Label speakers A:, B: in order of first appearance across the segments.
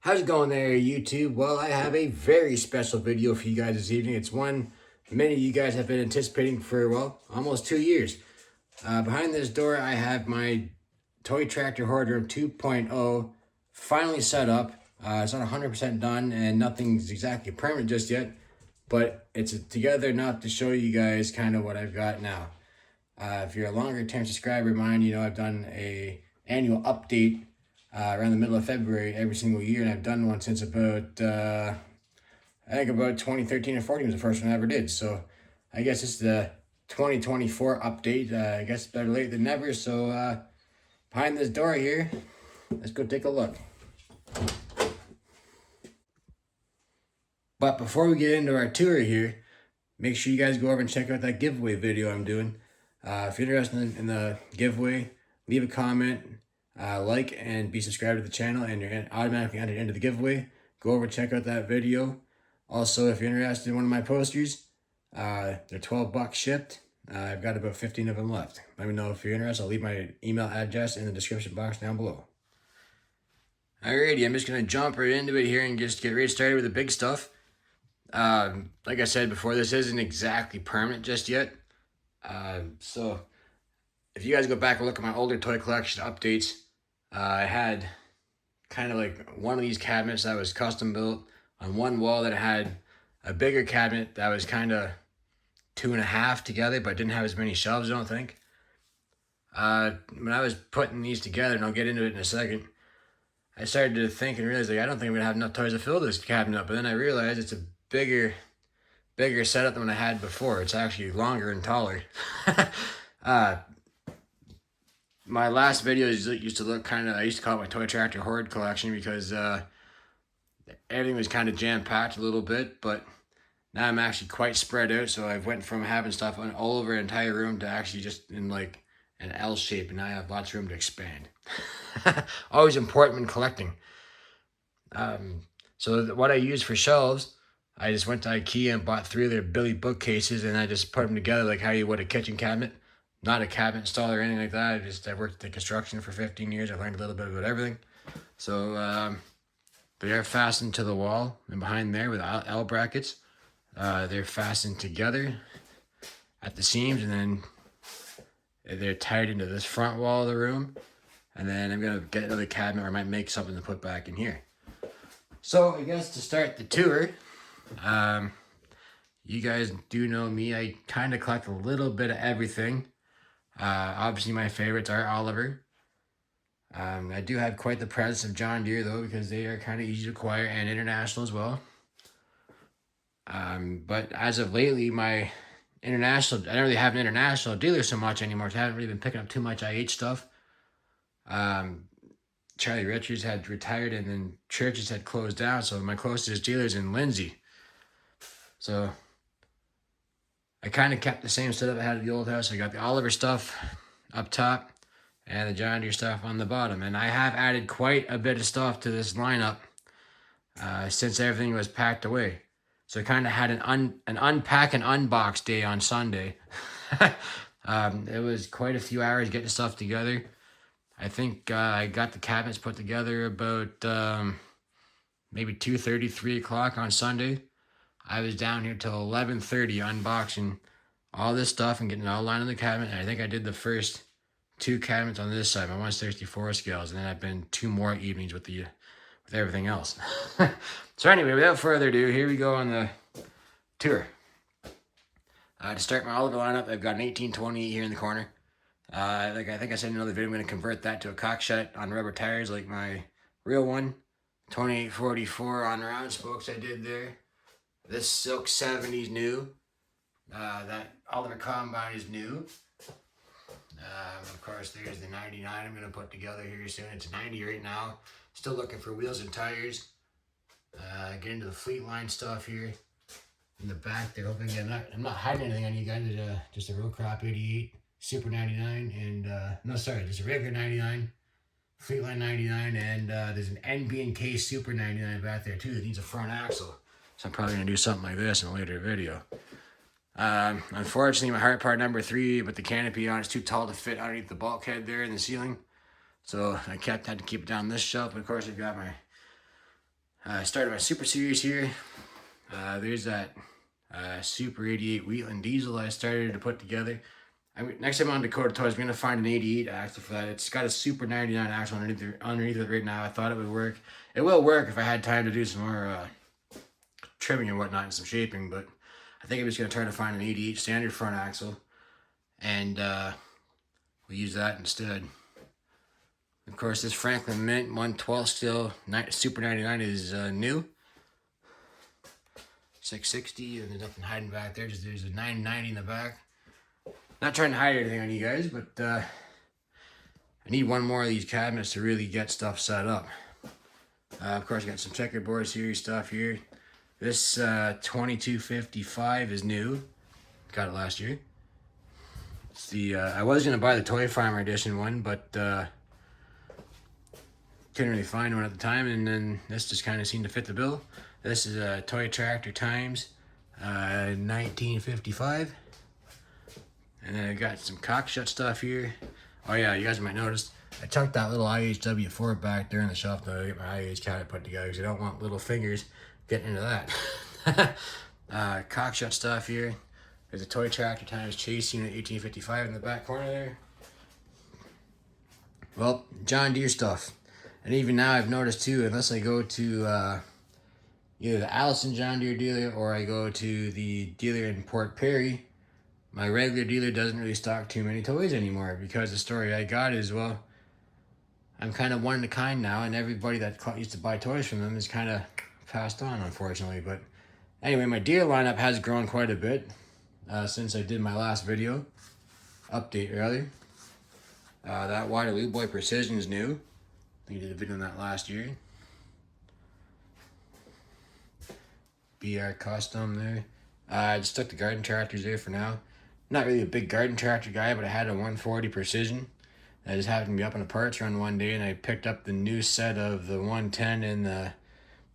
A: How's it going there, YouTube? Well, I have a very special video for you guys this evening. It's one many of you guys have been anticipating for, well, almost 2 years. Behind this door, I have my Toy Tractor Horde Room 2.0 finally set up. It's not 100% done and nothing's exactly permanent just yet, but it's together enough to show you guys kind of what I've got now. If you're a longer term subscriber of mine, you know I've done a annual update around the middle of February every single year, and I've done one since about I think about 2013 or 14 was the first one I ever did. So I guess it's the 2024 update. I guess better late than never. So behind this door here, let's go take a look. But before we get into our tour here, make sure you guys go over and check out that giveaway video I'm doing. If you're interested in the giveaway, leave a comment, like, and be subscribed to the channel, and you're automatically entered into the giveaway. Go over and check out that video. Also, if you're interested in one of my posters, they're $12 shipped. I've got about 15 of them left. Let me know if you're interested. I'll leave my email address in the description box down below. Alrighty, I'm just going to jump right into it here and just get ready started with the big stuff. Like I said before, this isn't exactly permanent just yet. So if you guys go back and look at my older toy collection updates, I had kind of like one of these cabinets that was custom built on one wall that had a bigger cabinet that was kind of 2.5 together, but didn't have as many shelves, I don't think. When I was putting these together, and I'll get into it in a second, I started to think and realize, like, I don't think I'm gonna have enough toys to fill this cabinet up. But then I realized it's a bigger setup than what I had before. It's actually longer and taller. My last videos used to look kind of, I used to call it my Toy Tractor Horde collection because everything was kind of jam-packed a little bit, but now I'm actually quite spread out, so I've went from having stuff all over an entire room to actually just in like an L shape, and now I have lots of room to expand. Always important when collecting. So what I use for shelves, I just went to IKEA and bought 3 of their Billy bookcases, and I just put them together like how you would a kitchen cabinet. Not a cabinet installer or anything like that. I worked in construction for 15 years. I learned a little bit about everything. So they are fastened to the wall and behind there with L brackets. They're fastened together at the seams, and then they're tied into this front wall of the room. And then I'm going to get another cabinet, or I might make something to put back in here. So I guess to start the tour, you guys do know me. I kind of collect a little bit of everything. Obviously my favorites are Oliver. I do have quite the presence of John Deere though, because they are kind of easy to acquire, and international as well. But as of lately, my international, I don't really have an international dealer so much anymore, so I haven't really been picking up too much IH stuff. Charlie Richards had retired, and then churches had closed down, so my closest dealer's in Lindsay. So I kind of kept the same setup I had at the old house. I got the Oliver stuff up top and the John Deere stuff on the bottom. And I have added quite a bit of stuff to this lineup since everything was packed away. So I kind of had an unpack and unbox day on Sunday. It was quite a few hours getting stuff together. I think I got the cabinets put together about maybe 2:30, 3 o'clock on Sunday. I was down here till 11:30 unboxing all this stuff and getting it all lined in the cabinet. And I think I did the first 2 cabinets on this side, my 1/64 scales, and then I've been 2 more evenings with everything else. So anyway, without further ado, here we go on the tour. To start my Oliver lineup, I've got an 1820 here in the corner. Like I think I said in another video, I'm going to convert that to a cockshut on rubber tires like my real one. 2844 on round spokes I did there. This Silk 70's new. That Oliver Combine is new. Of course, there's the 99 I'm going to put together here soon. It's 90 right now. Still looking for wheels and tires. Get into the fleet line stuff here. In the back there, hoping I'm not hiding anything on you guys. Just a real crop 88, Super 99, and no, sorry, just a regular 99, Fleetline 99, and there's an NB&K Super 99 back there too that needs a front axle. So I'm probably going to do something like this in a later video. Unfortunately, my hard part number 3 with the canopy on is too tall to fit underneath the bulkhead there in the ceiling. So I had to keep it down this shelf. But of course, I've got my I started my Super Series here. There's that Super 88 Wheatland diesel I started to put together. Next time on Dakota Toys, I'm going to find an 88 axle for that. It's got a Super 99 axle underneath it right now. I thought it would work. It will work if I had time to do some more trimming and whatnot and some shaping, but I think I'm just going to try to find an 88 standard front axle, and we'll use that instead. Of course, this Franklin Mint 112 steel Super 99 is new. 660, and there's nothing hiding back there. Just there's a 990 in the back. Not trying to hide anything on you guys, but I need one more of these cabinets to really get stuff set up. Of course, I got some checkerboard series stuff here. This 2255 is new. Got it last year. It's the I was gonna buy the Toy Farmer edition one, but couldn't really find one at the time, and then this just kind of seemed to fit the bill. This is a Toy Tractor Times 1955. And then I got some cockshut stuff here. Oh yeah, you guys might notice I tucked that little IHW Ford back there in the shelf to get my IH cabinet put together because I don't want little fingers getting into that. Cockshut stuff here. There's a Toy Tractor Times Chase Unit 1855 in the back corner there. Well, John Deere stuff. And even now I've noticed too, unless I go to either the Allison John Deere dealer or I go to the dealer in Port Perry, my regular dealer doesn't really stock too many toys anymore, because the story I got is, well, I'm kind of one of a kind now, and everybody that used to buy toys from them is kind of passed on, unfortunately. But anyway, my Deere lineup has grown quite a bit since I did my last video update earlier. That Waterloo Boy Precision is new. I think I did a video on that last year. BR Custom there. I just took the garden tractors there for now. Not really a big garden tractor guy, but I had a 140 Precision. I just happened to be up on a parts run one day, and I picked up the new set of the 110 and the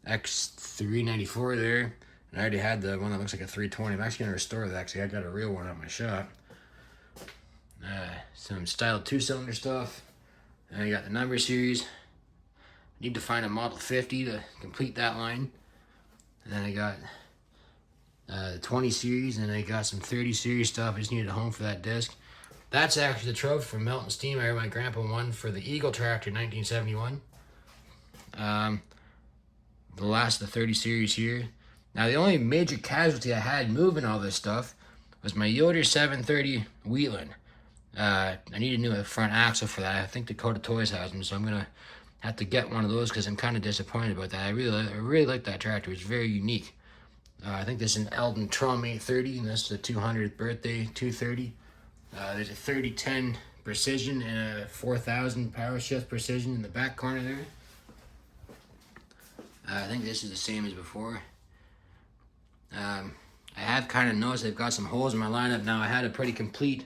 A: X394 there. And I already had the one that looks like a 320. I'm actually going to restore that because I got a real one at my shop. Some style 2-cylinder stuff. And I got the number series. Need to find a Model 50 to complete that line. And then I got the 20 series, and I got some 30 series stuff. I just needed a home for that disc. That's actually the trophy from Melton Steam. I my grandpa won for the Eagle Tractor 1971. The last of the 30 series here. Now the only major casualty I had moving all this stuff was my Yoder 730 Wheatland. I need a new front axle for that. I think Dakota Toys has them, so I'm gonna have to get one of those because I'm kind of disappointed about that. I really like that tractor. It's very unique. I think this is an Eldon Trum 830, and this is the 200th birthday 230. There's a 3010 Precision and a 4000 Power Shift Precision in the back corner there. I think this is the same as before. I have kind of noticed I've got some holes in my lineup now. I had a pretty complete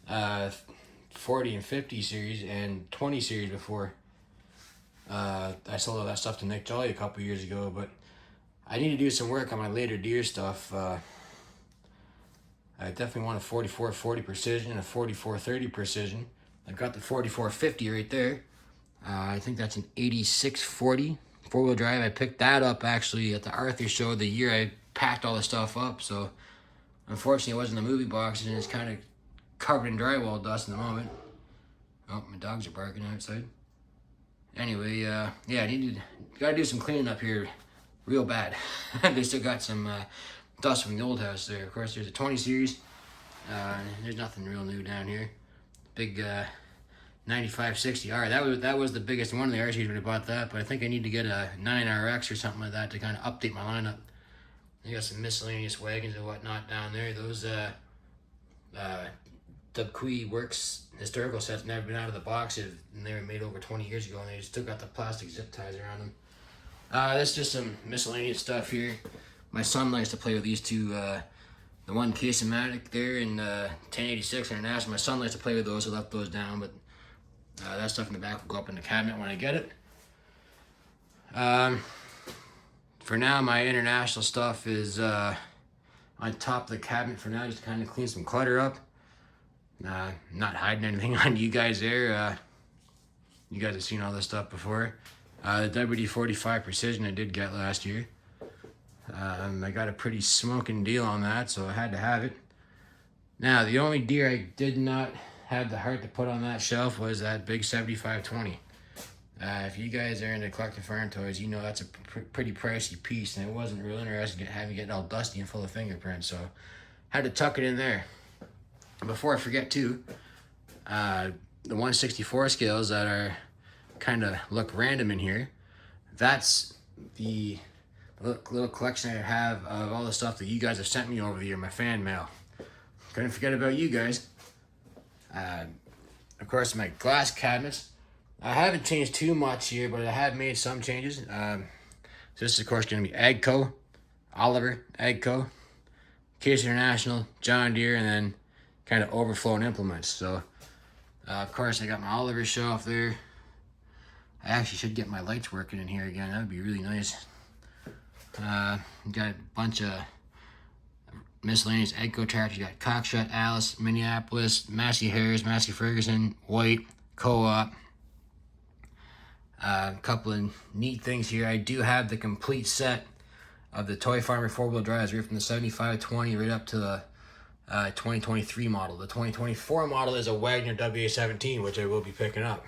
A: 40 and 50 series and 20 series before. I sold all that stuff to Nick Jolly a couple years ago, but I need to do some work on my later Deere stuff. I definitely want a 4440 Precision and a 4430 Precision. I've got the 4450 right there. I think that's an 8640 4-wheel drive. I picked that up actually at the Arthur show the year I packed all the stuff up. So unfortunately it wasn't the movie boxes, and it's kind of covered in drywall dust in the moment. Oh, my dogs are barking outside. Anyway, yeah, gotta do some cleaning up here real bad. They still got some dust from the old house there. Of course, there's a 20 series. There's nothing real new down here. Big 9560R. That was the biggest one of the R series when I bought that, but I think I need to get a 9RX or something like that to kind of update my lineup. I got some miscellaneous wagons and whatnot down there. Those Dubquee Works historical sets never been out of the box. They were made over 20 years ago, and they still got the plastic zip ties around them. That's just some miscellaneous stuff here. My son likes to play with these two, the one Case-O-Matic there and 1086 International. My son likes to play with those, so I left those down, but that stuff in the back will go up in the cabinet when I get it. For now, my international stuff is on top of the cabinet for now, just to kind of clean some clutter up. Not hiding anything on you guys there. You guys have seen all this stuff before. The WD-45 Precision I did get last year. I got a pretty smoking deal on that, so I had to have it. Now, the only Deere I did not have the heart to put on that shelf was that big 7520. If you guys are into collecting farm toys, you know that's a pretty pricey piece, and it wasn't real interesting having it all dusty and full of fingerprints, so had to tuck it in there. Before I forget too, the 1/64 scales that are kind of look random in here, that's the little collection I have of all the stuff that you guys have sent me over the year, my fan mail. Couldn't forget about you guys. Of course, my glass cabinets. I haven't changed too much here, but I have made some changes. This is, of course, going to be Agco, Oliver, Agco, Case International, John Deere, and then kind of overflowing implements. So, of course, I got my Oliver shelf there. I actually should get my lights working in here again. That would be really nice. Got a bunch of miscellaneous Agco tractors. You got Cockshut, Alice, Minneapolis, Massey Harris, Massey Ferguson, White, Co-op. A couple of neat things here. I do have the complete set of the Toy Farmer 4-wheel drives, right from the 7520 right up to the 2023 model. The 2024 model is a Wagner WA17, which I will be picking up.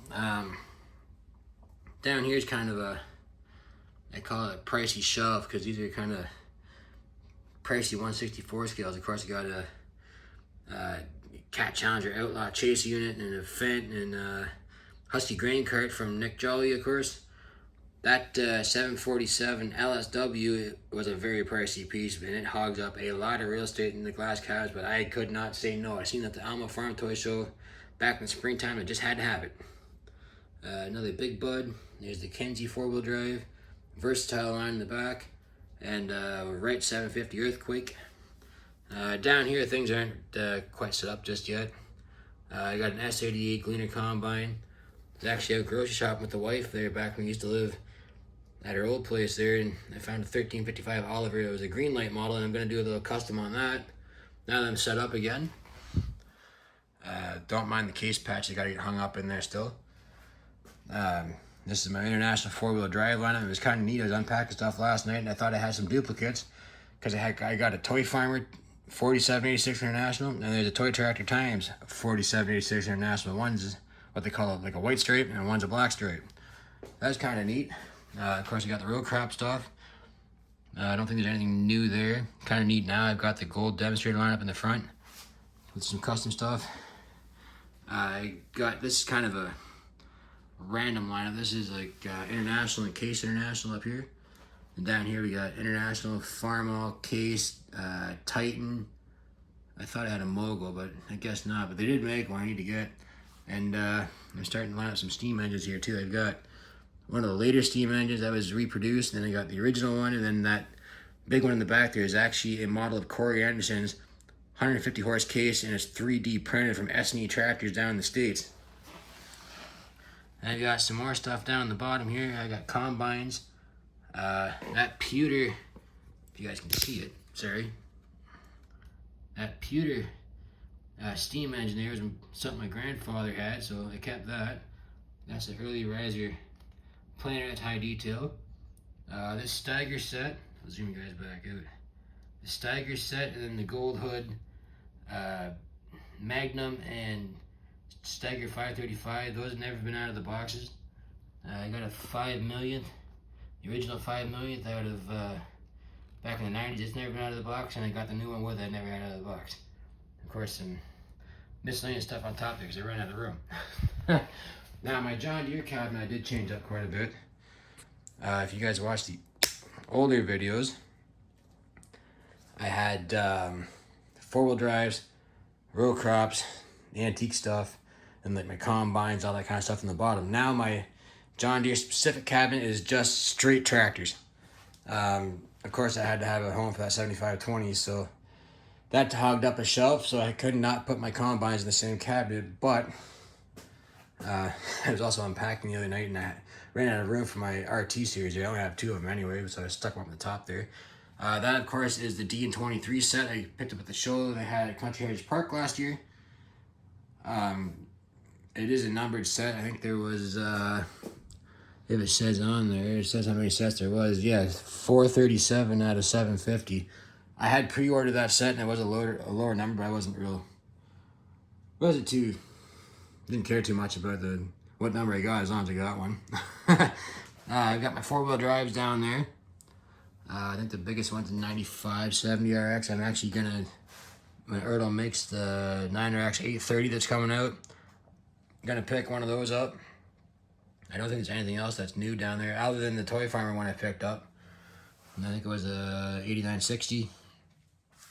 A: Down here is kind of I call it a pricey shelf, because these are kind of pricey 1/64 scales. Of course, you got a Cat Challenger Outlaw chase unit and a Fendt and Husky grain cart from Nick Jolly, of course. That 747 LSW was a very pricey piece, and it hogs up a lot of real estate in the glass cabs, but I could not say no. I seen that at the Alma Farm Toy Show back in the springtime. I just had to have it. Another Big Bud. There's the Kenzie 4-wheel drive. Versatile line in the back. And Wright 750 Earthquake. Down here, things aren't quite set up just yet. I got an S88 Gleaner Combine. I was actually out grocery shopping with the wife there back when we used to live at her old place there, and I found a 1355 Oliver. It was a green light model, and I'm going to do a little custom on that now that I'm set up again. Don't mind the case patch. I got to get hung up in there still. This is my International 4-wheel drive lineup. It was kind of neat. I was unpacking stuff last night, and I thought I had some duplicates because I got a Toy Farmer 4786 International, and there's a Toy Tractor Times 4786 International. One's what they call it, like a white stripe, and one's a black stripe. That's kind of neat. Of course, you got the row crop stuff. I don't think there's anything new there. Kind of neat now. I've got the gold demonstrator lineup in the front with some custom stuff. I got, this is kind of a random lineup. This is like International and Case International up here. And down here we got International, Farmall, Case, Titan. I thought I had a Mogul, but I guess not. But they did make one I need to get. And I'm starting to line up some steam engines here too. I've got one of the later steam engines that was reproduced, and then I got the original one, and then that big one in the back there is actually a model of Corey Anderson's 150 horse Case, and it's 3D printed from S&E Tractors down in the States. And I got some more stuff down the bottom here. I got combines. That pewter, if you guys can see it, sorry. That pewter steam engine there was something my grandfather had, so I kept that. That's an early riser planer at high detail. This Steiger set, I'll zoom you guys back out. The Steiger set, and then the Gold Hood Magnum and Steiger 535. Those have never been out of the boxes. I got a 5 millionth, the original 5 millionth out of back in the 90s. It's never been out of the box, and I got the new one with it. I never had out of the box. Of course, some miscellaneous stuff on top there because I ran out of room. Now, my John Deere cabinet I did change up quite a bit. If you guys watch the older videos, I had 4-wheel drives, row crops, the antique stuff, and like my combines, all that kind of stuff in the bottom. Now my John Deere specific cabinet is just straight tractors. Of course, I had to have a home for that 7520, so that hogged up a shelf, so I could not put my combines in the same cabinet. But I was also unpacking the other night, and I ran out of room for my RT series. I only have 2 of them anyway, so I stuck them up on the top there. That, of course, is the D23 set I picked up at the show they had at Country Heritage Park last year. It is a numbered set. I think there was If it says on there, it says how many sets there was. Yeah, 437 out of 750. I had pre-ordered that set and it was a lower number, but I wasn't didn't care too much about what number I got as long as I got one. I got my 4-wheel drives down there. I think the biggest one's a 9570 RX. I'm actually gonna, when Ertl makes the 9RX 830 that's coming out, I'm gonna pick one of those up. I don't think there's anything else that's new down there other than the Toy Farmer one I picked up. And I think it was a 8960.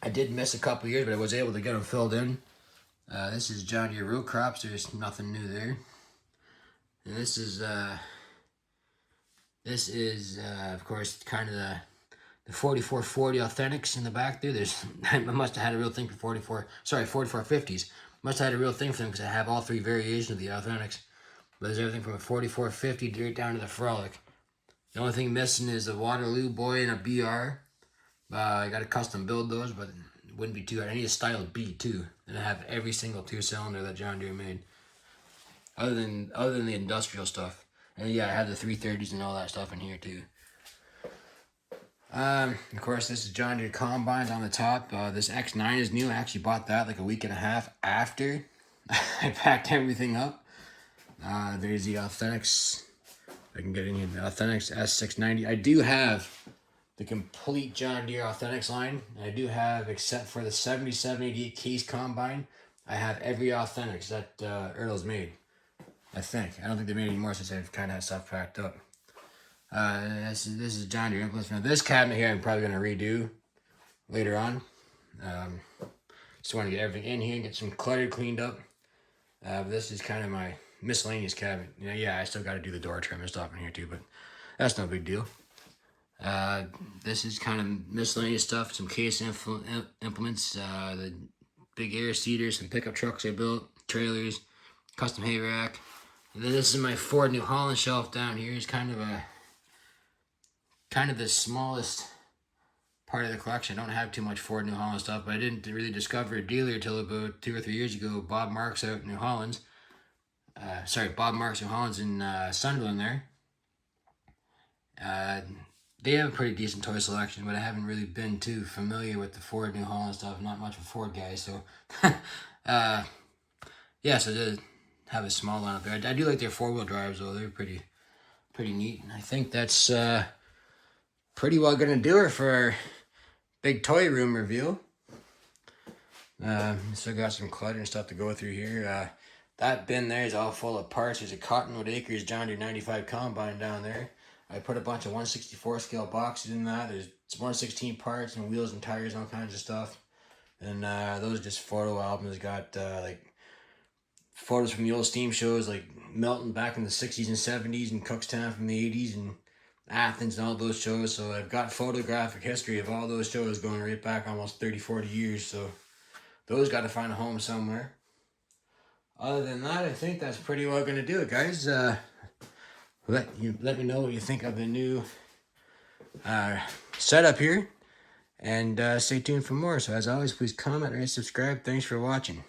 A: I did miss a couple years, but I was able to get them filled in. This is John Deere row crops. There's nothing new there. And this is of course kind of the 4440 Authentics in the back there. I must have had a real thing for 4450s. Must have had a real thing for them because I have all 3 variations of the Authentics. But there's everything from a 4450 right down to the Frolic. The only thing missing is a Waterloo Boy and a BR. I got to custom build those, but it wouldn't be too hard. I need a style B too, and I have every single 2-cylinder that John Deere made, other than the industrial stuff. And yeah, I have the 330s and all that stuff in here too. Of course, this is John Deere combines on the top. This X9 is new. I actually bought that like a week and a half after I packed everything up. There's the Authentics. I can get in here. The Authentics S690. I do have the complete John Deere Authentics line. I do have, except for the 7788 case combine, I have every Authentics that Ertl's made. I think. I don't think they made any more since they've kind of had stuff packed up. This is John Deere implements. Now this cabinet here I'm probably going to redo later on. Just want to get everything in here and get some clutter cleaned up. This is kind of my miscellaneous cabinet. Yeah, I still got to do the door trim and stuff in here too, but that's no big deal. This is kind of miscellaneous stuff, some case implements, the big air seeders, some pickup trucks I built, trailers, custom hay rack. And then this is my Ford New Holland shelf down here. It's kind of the smallest part of the collection. I don't have too much Ford New Holland stuff, but I didn't really discover a dealer until about 2 or 3 years ago. Bob Marks out in New Holland's. Bob Marks New Holland's in Sunderland there. They have a pretty decent toy selection, but I haven't really been too familiar with the Ford New Holland stuff. Not much of a Ford guy, so yeah. So they have a small lineup there. I do like their 4-wheel drives though. They're pretty neat. And I think that's pretty well gonna do it for our big toy room review. Still got some clutter and stuff to go through here. That bin there is all full of parts. There's a Cottonwood Acres John Deere 95 combine down there. I put a bunch of 1/64 scale boxes in that. There's 1/16 parts and wheels and tires and all kinds of stuff. And those are just photo albums. Got like photos from the old steam shows like Melton back in the 60s and 70s and Cookstown from the 80s and Athens and all those shows. So I've got photographic history of all those shows going right back almost 30-40 years. So those got to find a home somewhere. Other than that, I think that's pretty well going to do it, guys. Let me know what you think of the new setup here, and stay tuned for more. So as always, please comment, rate, subscribe. Thanks for watching.